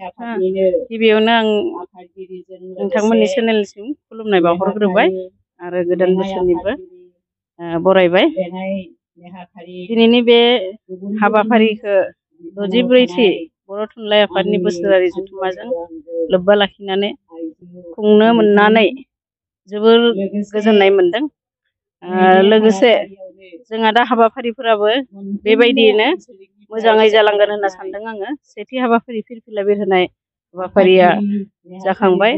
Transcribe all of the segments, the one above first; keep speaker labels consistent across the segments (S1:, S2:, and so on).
S1: गिबियावनो आं नोंथांमोननि चेनेलसिम खुलुमनाय बावहरग्रोबाय आरो गोदान बोसोरनिबो बरायबाय। दिनैनि बे हाबाफारिखौ 64थि बर' थुनलाइ आफादनि बोसोरारि जथुम्माजों लोब्बा लाखिनानै खुंनो मोननानै जोबोर गोजोननाय मोनदों। लोगोसे जोंहा दा हाबाफारिफोराबो बेबायदियैनो मोजाङै जालांगोन होनना सानदों आङो। सेथि हाबाफारि फिरफिला बिरहोनाय हाबाफारिया जाखांबाय।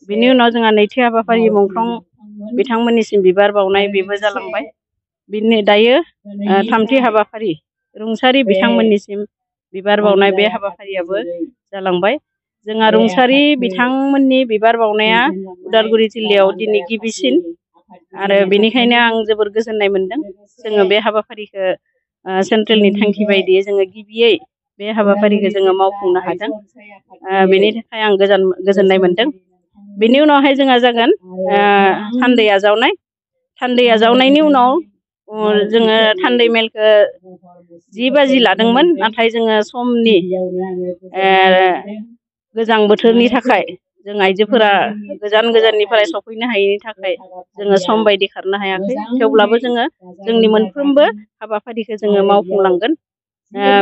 S1: बिनि उनाव जोंहा नैथि हाबाफारि मुंख्लं बिथांमोननिसिम बिबार बावनाय बेबो जालांबाय। बिनि दायो थामथि हाबाफारि रुंसारि बिथांमोननिसिम बिबार बावनाय बे हाबाफारियाबो जालांबाय। जोंहा रुंसारि बिथांमोननि बिबार बावनाया उदालगुरि जिल्लायाव दिनै गिबिसिन आरो बेनिखायनो आं जोबोर गोजोननाय मोनदों। जोङो बे हाबाफारिखौ सेन्ट्रेलनि थांखि बायदियै जोङो गिबियै बे हाबाफारिखौ जोङो मावफुंनो हादों। बेनि थाखाय आं गोजोननाय मोनदों। बेनि उनावहाय जोंहा जागोन थान्दै आजावनाय। थान्दै आजावनायनि उनाव जोङो थान्दै मेलखौ 10 बाजि लादोंमोन, नाथाय जोङो समनि गोजां बोथोरनि थाखाय जों आइजोफोरा गोजान गोजाननिफ्राय सफैनो हायैनि थाखाय जोङो सम बायदि खारनो हायाखै। थेवब्लाबो जोङो जोंनि मोनफ्रोमबो हाबाफारिखौ जोङो मावफुंलांगोन।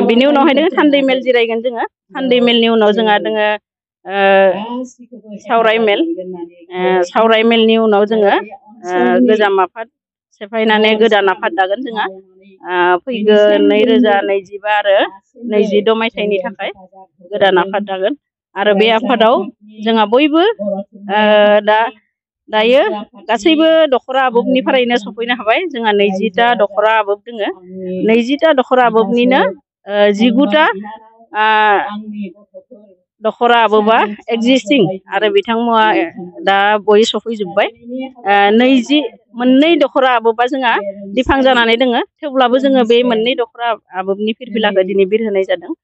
S1: बिनि उनावहाय दोङो थान्दै मेल जिरायगोन जोङो। थान्दै मेलनि उनाव जोंहा दोङो सावराय मेल। सावराय मेलनि उनाव जोङो गोजाम आफाद सेफायनानै गोदान आफाद दागोन जोंहा फैगोन 2025 आरो 26 मायथाइनि थाखाय गोदान आफाद दागोन। आरो बे आफादाव जोंहा बयबो दायो गासैबो दख'रा आबुबनिफ्रायनो सफैनो हाबाय। जोंहा 20टा दख'रा आबुब दोङो। 20टा दख'रा आबुबनिनो 19टा दख'रा आबुबा एक्जिस्टिं आरो बिथांमोना दा बय सफैजोब्बाय। 22 दख'रा आबुबा जोंहा दिफां जानानै दोङो। थेवब्लाबो जोङो बे मोननै दख'रा आबुबनि फिरफिलाखौ दिनै बिरहोनाय जादों।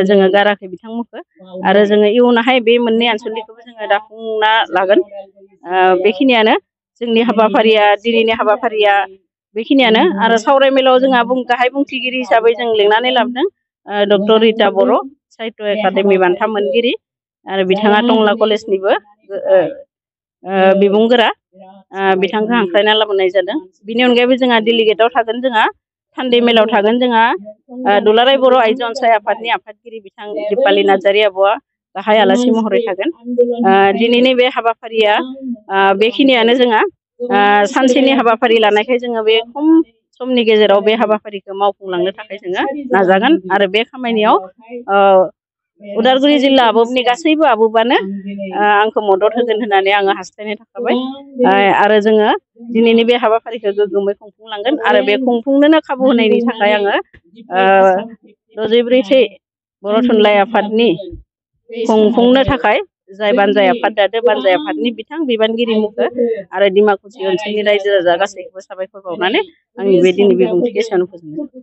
S1: जोङो गाराखै बिथांमोनखौ आरो जोङो इयुनावहाय बे मोननै आनसलिकखौबो जोङो दाफुंना लागोन। बेखिनियानो जोंनि हाबाफारिया, दिनैनि हाबाफारिया बेखिनियानो। आरो सावरायमेलाव जोंहा गाहाय बुंथिगिरि हिसाबै जों लिंनानै लाबोदों डक्टर रिता बर', साहित्य एकाडेमि बान्था मोनगिरि आरो बिथाङा टंला कलेजनिबो बिबुंगोरा। बिथांखौ हांख्रायना लाबोनाय जादों। बिनि अनगायैबो जोंहा डेलिगेटआव थागोन जोंहा थान्दै मेलाव थागोन जोंहा दुलाराय बर' आइजो अनसाय आफादनि आफादगिरि बिथां दिपालि नार्जारि आब'आ गाहाय आलासि महरै थागोन। दिनैनि बे हाबाफारिया बेखिनियानो। जोंहा सानसेनि हाबाफारि लानायखाय जोङो बे खम समनि गेजेराव बे हाबाफारिखौ मावफुंलांनो थाखाय जोङो नाजागोन। आरो बे खामानियाव उदालगुरि जिल्ला आबुबनि गासैबो आबुबानो आंखौ मदद होगोन होननानै आङो हास्थायनाय थाखाबाय। आरो जोङो दिनैनि बे हाबाफारिखौ गोग्गोमै खुंफुंलांगोन। आरो बे खुंफुंनोनो खाबु होनायनि थाखाय आङो 64थि बर' थुनलाइ आफादनि खुंफुंनो थाखाय जाय बानजाय आफाद दादो, बानजाय आफादनि बिथां बिबानगिरि मुंखौ आरो डिमाकुसि ओनसोलनि रायजो राजा गासैखौबो साबायखर बावनानै आंनि बे दिनै बिबुंथिखौ एसेयावनो फोजोबनाय जाबाय।